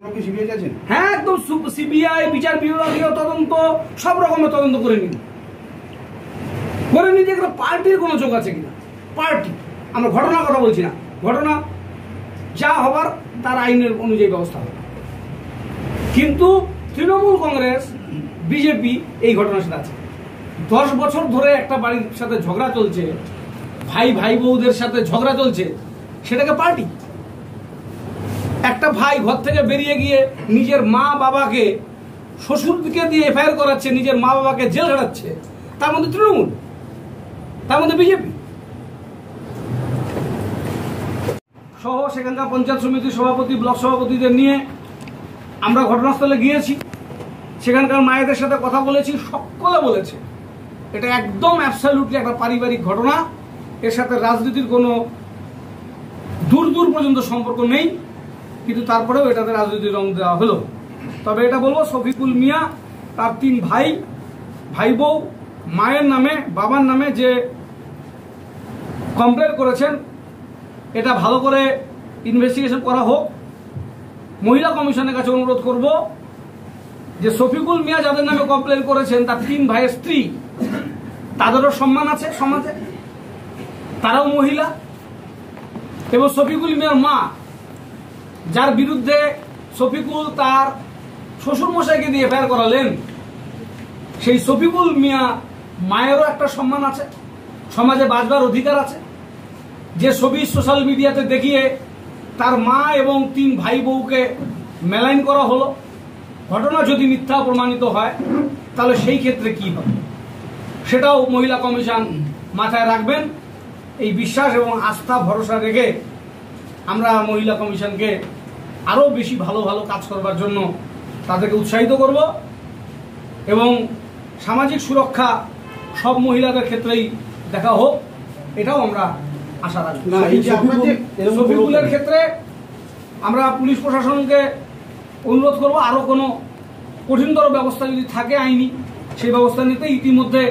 হ্যাঁ, একদম সিবিআই, বিচার বিভাগীয় তদন্ত, সব রকমের তদন্ত করে নিন, যে একটা পার্টির কোনো যোগ আছে কিনা। পার্টি, আমরা ঘটনার কথা বলছি না, ঘটনা যা হবার তার আইনের অনুযায়ী ব্যবস্থা হবে। কিন্তু তৃণমূল কংগ্রেস, বিজেপি এই ঘটনার সাথে আছে। 10 বছর ধরে একটা বাড়ির সাথে ঝগড়া চলছে, ভাই বউদের সাথে ঝগড়া চলছে, সেটাকে পার্টি। একটা ভাই ঘর থেকে বেরিয়ে গিয়ে নিজের মা বাবাকে শ্বশুরকে দিয়ে এফআইআর করাচ্ছে, নিজের মা বাবাকে জেল হারাচ্ছে, তার মধ্যে তৃণমূল, তার মধ্যে বিজেপি সহ সেখানকার পঞ্চায়েত সমিতির সভাপতি, ব্লক সভাপতিদের নিয়ে আমরা ঘটনাস্থলে গিয়েছি, সেখানকার মায়েদের সাথে কথা বলেছি, সকলে বলেছে এটা একদম অ্যাবসলিউটলি একটা পারিবারিক ঘটনা, এর সাথে রাজনীতির কোনো দূর পর্যন্ত সম্পর্ক নেই। কিন্তু তারপরেও এটাতে রাজনীতির রং দেওয়া হলো। তবে এটা বলবো, শফিকুল মিয়া তার 3 ভাই বউ, মায়ের নামে, বাবার নামে যে কমপ্লেন করেছেন, এটা ভালো করে ইনভেস্টিগেশন করা হোক। মহিলা কমিশনের কাছে অনুরোধ করব যে শফিকুল মিয়া যাদের নামে কমপ্লেন করেছেন তার 3 ভাইয়ের স্ত্রী, তাদেরও সম্মান আছে সমাজে, তারাও মহিলা। এবং শফিকুল মিয়ার মা, যার বিরুদ্ধে শফিকুল তার শ্বশুর মশাইকে দিয়ে এফআইআর করালেন, সেই শফিকুল মিয়া মায়েরও একটা সম্মান আছে, সমাজে বাঁচবার অধিকার আছে। যে ছবি সোশ্যাল মিডিয়াতে দেখিয়ে তার মা এবং 3 ভাই বউকে মেলাইন করা হলো, ঘটনা যদি মিথ্যা প্রমাণিত হয় তাহলে সেই ক্ষেত্রে কি হবে সেটাও মহিলা কমিশন মাথায় রাখবেন। এই বিশ্বাস এবং আস্থা ভরসা রেখে আমরা মহিলা কমিশনকে আরো বেশি ভালো কাজ করবার জন্য তাদেরকে উৎসাহিত করব এবং সামাজিক সুরক্ষা সব মহিলাদের ক্ষেত্রেই দেখা হোক, এটাও আমরা আশা রাখি। শফিকুলের ক্ষেত্রে আমরা পুলিশ প্রশাসনকে অনুরোধ করব আরো কোনো কঠিনতর ব্যবস্থা যদি থাকে আইনি, সেই ব্যবস্থা নিতে। ইতিমধ্যে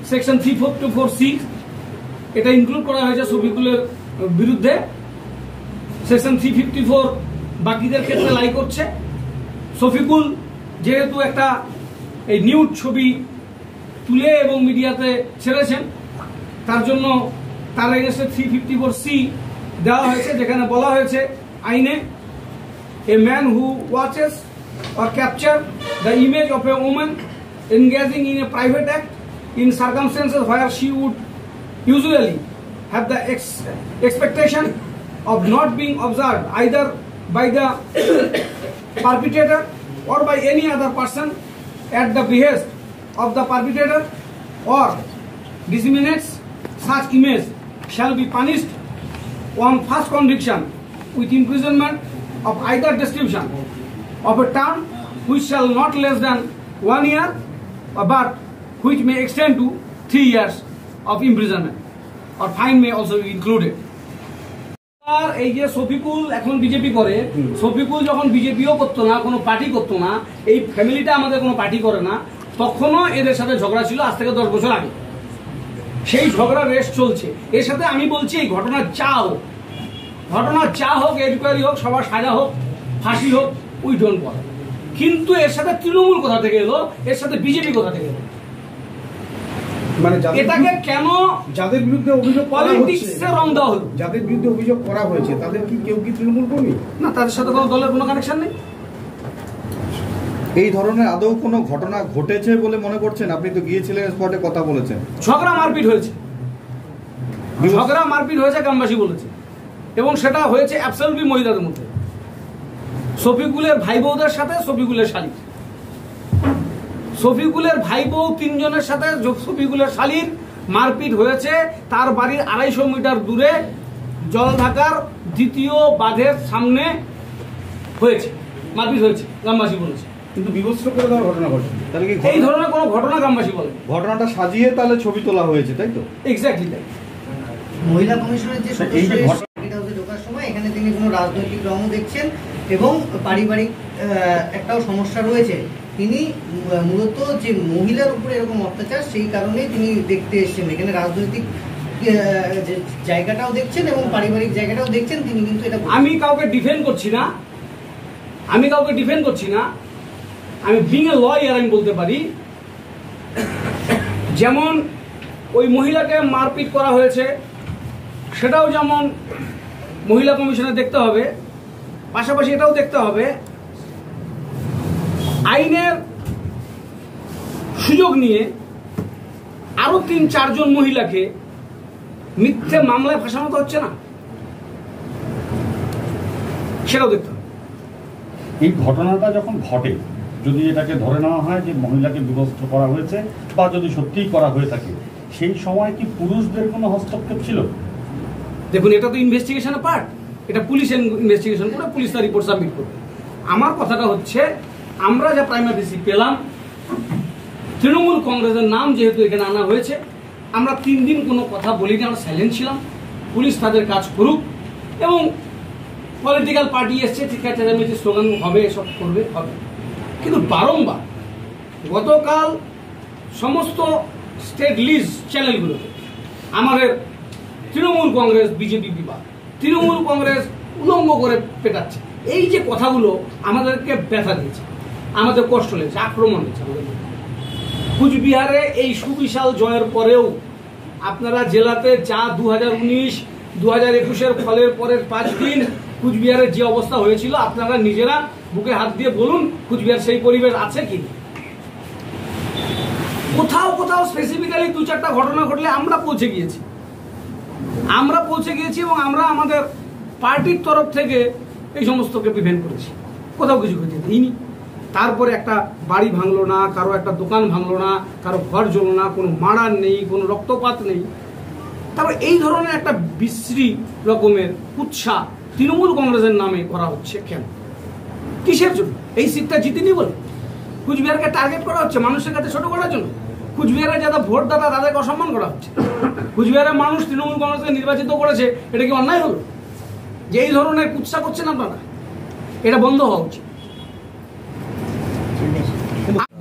সেকশন 344C এটা ইনক্লুড করা হয়েছে শফিকুলের বিরুদ্ধে। সেকশন 354 বাকিদের ক্ষেত্রে লাই করছে। শফিকুল যেহেতু একটা এই নিউড ছবি তুলে এবং মিডিয়াতে ছেড়েছেন, তার জন্য তার এগেইনস্টে 354C দেওয়া হয়েছে, যেখানে বলা হয়েছে আইনে, a man who watches or capture the image of a woman engaging in a private act in circumstances where she would usually have the expectation of not being observed either by the perpetrator or by any other person at the behest of the perpetrator or disseminates such image shall be punished on first conviction with imprisonment of either description of a term which shall not less than 1 year but which may extend to 3 years of imprisonment or fine may also be included. আর এই যে শফিকুল এখন BJP করে, শফিকুল যখন বিজেপিও করতো না, কোনো party করতো না, এই ফ্যামিলিটা আমাদের কোনো পার্টি করে না, তখনও এদের সাথে ঝগড়া ছিল আজ থেকে 10 বছর আগে। সেই ঝগড়া রেস চলছে। এর সাথে আমি বলছি এই ঘটনা যা হোক, এনকোয়ারি হোক, সবার সাজা হোক, ফাঁসি হোক, উই ডোন্ট বল। কিন্তু এর সাথে তৃণমূল কোথা থেকে এলো, এর সাথে বিজেপি কোথা থেকে এলো? মানে এটাকে কেন যাদের বিরুদ্ধে অভিযোগ পলিটিক্সে রং দেওয়া হলো? যাদের বিরুদ্ধে অভিযোগ করা হয়েছে তাদের কি কেউ কি তৃণমূল কর্মী? না, তাদের সাথে কোনো দলের কোনো কানেকশন নেই। এই ধরনের আদৌ কোনো ঘটনা ঘটেছে বলে মনে করছেন? আপনি তো গিয়েছিলেন, স্পটে কথা বলেছেন। ঝগড়া মারপিট হয়েছে, গ্রামবাসী বলেছে, এবং সেটা হয়েছে অ্যাবসলিউটলি মহিলাদের মধ্যে। শফিকুলের ভাই বউদের সাথে শফিকুলের শালীর, শফিকুলের ভাই বউ 3 জনের সাথে শফিকুলের শালীর মারপিট হয়েছে। তার বাড়ির 250 মিটার দূরে জলঢাকার 2য় বাঁধের সামনে হয়েছে, মারপিট হয়েছে, গ্রামবাসী বলেছে। কিন্তু বিভৎস করে দেওয়ার ঘটনা ঘটছে। তাহলে কি এই ধরনের কোনো ঘটনা গ্রামবাসী বলে? ঘটনাটা সাজিয়ে তাহলে ছবি তোলা হয়েছে, তাই তো? এক্স্যাক্টলি তাই। মহিলা কমিশনের যে ঢোকার সময় এখানে তিনি কোনো রাজনৈতিক রঙও দেখছেন এবং পারিবারিক একটাও সমস্যা রয়েছে। তিনি মূলত যে মহিলার উপরে এরকম অত্যাচার, সেই কারণেই তিনি দেখতে এসেছেন। এখানে রাজনৈতিক জায়গাটাও দেখছেন এবং পারিবারিক জায়গাটাও দেখছেন তিনি। কিন্তু এটা আমি কাউকে ডিফেন্ড করছি না, আমি কাউকে ডিফেন্ড করছি না, আমি বিং এ লয়ার আমি বলতে পারি, যেমন ওই মহিলাকে মারপিট করা হয়েছে সেটাও যেমন মহিলা কমিশনে দেখতে হবে, পাশাপাশি এটাও দেখতে হবে আইনের সুযোগ নিয়ে আরো ৩-৪ জন মহিলাকে মিথ্যে মামলায় ফাঁসানো তো হচ্ছে না, সেটাও দেখতে হবে। এই ঘটনাটা যখন ঘটে, যদি এটাকে ধরে নেওয়া হয় যে মহিলাকে বিভস্ত করা হয়েছে বা যদি সত্যিই করা হয়ে থাকে, সেই সময় কি পুরুষদের কোনো হস্তক্ষেপ ছিল? দেখুন, এটা তো ইনভেস্টিগেশনের পার্ট, এটা পুলিশ ইনভেস্টিগেশন করে পুলিশ তার রিপোর্ট সাবমিট করবে। আমার কথাটা হচ্ছে, আমরা যা প্রাইমারি পেলাম, তৃণমূল কংগ্রেসের নাম যেহেতু এখানে আনা হয়েছে, আমরা 3 দিন কোনো কথা বলিনি, আমরা সাইলেন্ট ছিলাম। পুলিশ তাদের কাজ করুক, এবং পলিটিক্যাল পার্টি এসছে, ঠিক আছে, স্লোগান হবে, এসব করবে, হবে। কিন্তু বারংবার গতকাল সমস্ত স্টেট লিজ চ্যানেলগুলোতে আমাদের তৃণমূল কংগ্রেস বিজেপি বিভাগ, তৃণমূল কংগ্রেস উলঙ্গ করে পেটাচ্ছে, এই যে কথাগুলো আমাদেরকে ব্যথা দিয়েছে, আমাদের কষ্ট লেগেছে, আক্রমণ হয়েছে আমাদের। কুচবিহারে এই সুবিশাল জয়ের পরেও আপনারা জেলাতে যা 2019-2021 ফলের পরের 5 দিন কুচবিহারের যে অবস্থা হয়েছিল, আপনারা নিজেরা বুকে হাত দিয়ে বলুন কুচবিহার সেই পরিবেশ আছে কি? কোথাও কোথাও স্পেসিফিক্যালি 2-4টা ঘটনা ঘটলে আমরা পৌঁছে গিয়েছি এবং আমরা আমাদের পার্টির তরফ থেকে এই সমস্তকে প্রিভেন্ট করেছি, কোথাও কিছু হতে দিইনি। তারপরে একটা বাড়ি ভাঙলো না, কারো একটা দোকান ভাঙলো না, কারো ঘর জ্বললো না, কোনো মার্ডার নেই, কোনো রক্তপাত নেই। তারপর এই ধরনের একটা বিশ্রী রকমের উৎসাহ তৃণমূল কংগ্রেসের নামে করা হচ্ছে কেন? কিসের জন্য? এই সিটটা জিতিনি বলে কুচবিহারকে টার্গেট করা হচ্ছে, মানুষের কাছে ছোট করার জন্য। কুচবিহারে যারা ভোটদাতা তাদেরকে অসম্মান করা হচ্ছে। কুচবিহারের মানুষ তৃণমূল কংগ্রেসকে নির্বাচিত করেছে, এটা কি অন্যায় হলো? যে এই ধরনের কুৎসা করছেন আপনারা, এটা বন্ধ হওয়া উচিত।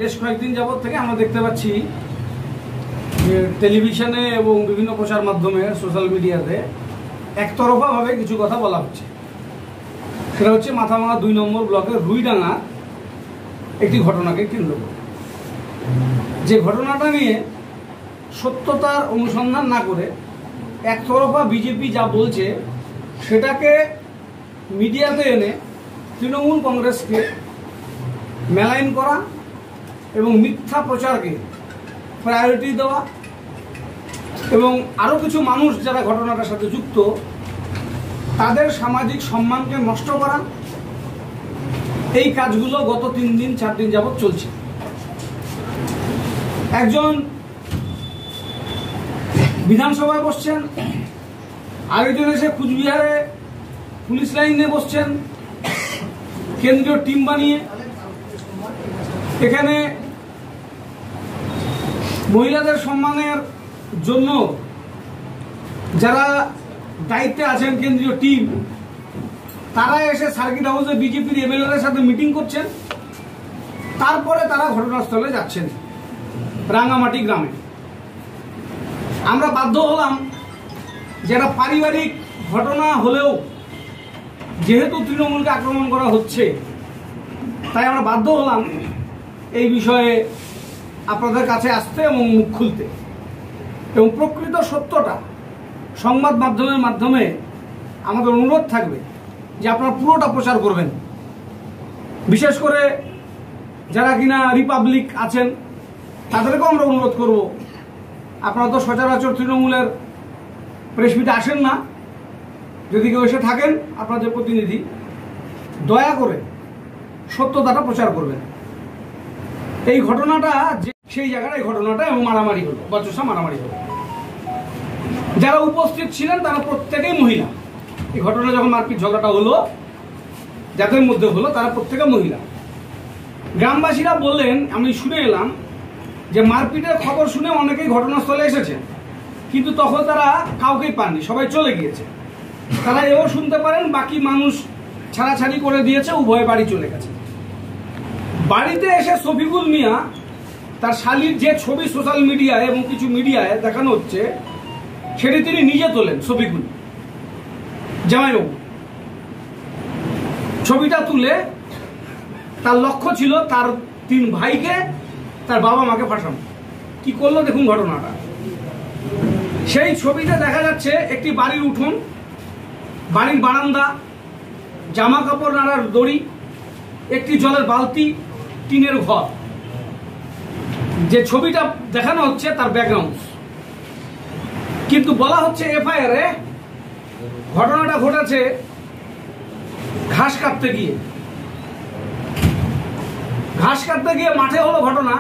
বেশ কয়েকদিন যাবৎ থেকে আমরা দেখতে পাচ্ছি যে টেলিভিশনে এবং বিভিন্ন প্রচার মাধ্যমে, সোশ্যাল মিডিয়াতে একতরফা ভাবে কিছু কথা বলা হচ্ছে। সেটা হচ্ছে মাথাভাঙা 2 নম্বর ব্লকের রুইডাঙ্গা একটি ঘটনাকে কেন্দ্র করে, যে ঘটনাটা নিয়ে সত্যতার অনুসন্ধান না করে একতরফা বিজেপি যা বলছে সেটাকে মিডিয়াতে এনে তৃণমূল কংগ্রেসকে মেলাইন করা এবং মিথ্যা প্রচারকে প্রায়োরিটি দেওয়া, এবং আরও কিছু মানুষ যারা ঘটনাটার সাথে যুক্ত তাদের সামাজিক সম্মানকে নষ্ট করা, এই কাজগুলো গত 3-4 দিন যাবৎ চলছে। একজন বিধানসভায় বসছেন, আরেকজন এসে কুচবিহারে পুলিশ লাইনে বসছেন কেন্দ্রীয় টিম বানিয়ে। এখানে মহিলাদের সম্মানের জন্য যারা দায়িত্বে আছেন কেন্দ্রীয় টিম, তারা এসে সার্কিট হাউসে বিজেপির এমএলএর সাথে মিটিং করছেন, তারপরে তারা ঘটনাস্থলে যাচ্ছেন রাঙ্গামাটি গ্রামে। আমরা বাধ্য হলাম, যারা পারিবারিক ঘটনা হলেও যেহেতু তৃণমূলকে আক্রমণ করা হচ্ছে, তাই আমরা বাধ্য হলাম এই বিষয়ে আপনাদের কাছে আসতে এবং মুখ খুলতে, এবং প্রকৃত সত্যটা সংবাদ মাধ্যমের মাধ্যমে আমাদের অনুরোধ থাকবে যে আপনারা পুরোটা প্রচার করবেন। বিশেষ করে যারা কিনা রিপাবলিক আছেন তাদেরকেও আমরা অনুরোধ করব, আপনারা তো সচরাচর তৃণমূলের প্রেস মিটে আসেন না, যদি কেউ এসে থাকেন আপনাদের প্রতিনিধি, দয়া করে সত্যতাটা প্রচার করবেন। এই ঘটনাটা যে সেই জায়গায় ঘটনাটা এবং মারামারি হলো, বচসা মারামারি হলো। যারা উপস্থিত ছিলেন তারা প্রত্যেকেই মহিলা। এই ঘটনা যখন মারপিট ঝগড়াটা হলো, যাদের মধ্যে হলো তারা প্রত্যেকে মহিলা। গ্রামবাসীরা বললেন, আমি শুনে এলাম যে মারপিটের খবর শুনে অনেকেই ঘটনাস্থলে এসেছেন, কিন্তু তখন তারা কাউকেই পাননি, সবাই চলে গিয়েছে। তারা এও শুনতে পারেন বাকি মানুষ ছাড়াছাড়ি করে দিয়েছে, উভয় বাড়ি চলে গেছে। বাড়িতে এসে শফিকুল মিয়া তার শালীর যে ছবি সোশ্যাল মিডিয়ায় এবং কিছু মিডিয়ায় দেখানো হচ্ছে, সেটি তিনি নিজে তোলেন। শফিকুল জামাইবাবু ছবিটা তুলে তার লক্ষ্য ছিল তার 3 ভাইকে তার বাবা মাকে ফাঁসানো। কি করলো দেখুন ঘটনাটা। সেই ছবিতে দেখা যাচ্ছে একটি বাড়ির উঠোন, বাড়ির বারান্দা, জামা কাপড় নাড়ার দড়ি, একটি জলের বালতি, টিনের ঘর। যে ছবিটা দেখানো হচ্ছে তার ব্যাকগ্রাউন্ড, কিন্তু বলা হচ্ছে এফআইআর এ ঘটনাটা ঘটেছে ঘাস কাটতে গিয়ে। ঘাস কাটতে গিয়ে মাঠে হলো ঘটনা,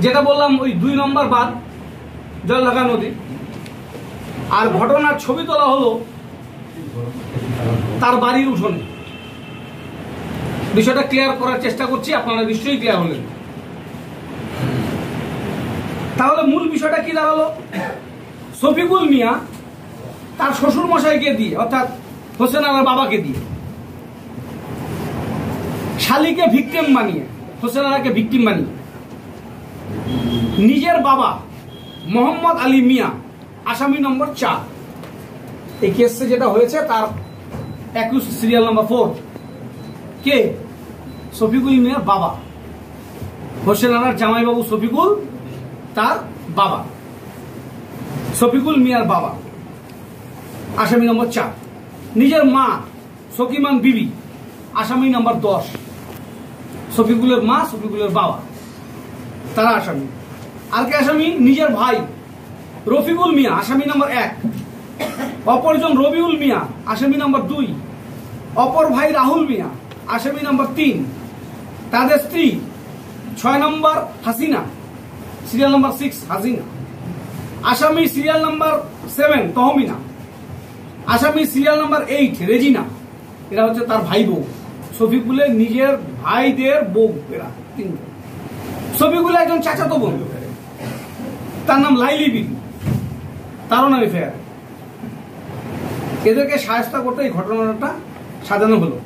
যেটা বললাম ওই 2 নম্বর বাঁধ জলঢাকা নদী। আর ঘটনার ছবি তোলা হলো তার বাড়ির উঠোনে। বিষয়টা ক্লিয়ার করার চেষ্টা করছি, আপনারা নিশ্চয়ই ক্লিয়ার হলেন। তাহলে মূল বিষয়টা কি দাঁড়ালো? শফিকুল মিয়া তার শ্বশুর মশাইকে দিয়ে, অর্থাৎ হোসেন আরার বাবাকে দিয়ে, শালিকে ভিকটিম বানিয়ে, হোসেন আরাকে ভিকটিম বানিয়ে, নিজের বাবা মোহাম্মদ আলী মিয়া আসামি নম্বর 4, এই কেসে যেটা হয়েছে তার অ্যাকিউজ সিরিয়াল নাম্বার 4 কে? শফিকুল মিয়ার বাবা, হোসেন আরার জামাইবাবু শফিকুল, তার বাবা শফিকুল মিয়ার বাবা আসামি নম্বর 4। নিজের মা সকিমান বিবি আসামি নম্বর 10। শফিকুলের মা, শফিকুলের বাবা, তারা আসামি। আর কে আসামি? নিজের ভাই রফিকুল মিয়া আসামি নম্বর 1, অপরজন রবিউল মিয়া আসামি নম্বর 2, অপর ভাই রাহুল মিয়া আসামি নম্বর 3, তাদের স্ত্রী 6 নম্বর হাসিনা, সিরিয়াল নাম্বার 6 হাসিনা, আসামি সিরিয়াল নাম্বার 7 তহমিনা, আসামি সিরিয়াল নাম্বার 8 রেজিনা। এরা হচ্ছে তার ভাই বউ, শফিকুলের নিজের ভাইদের বউ। এরা 3। শফিকুলের একজন চাচাতো বোন, তার নাম লাইলি বিবি, তারও নামে ফেয়ার। এদেরকে শায়েস্তা করতে এই ঘটনাটা সাজানো হলো।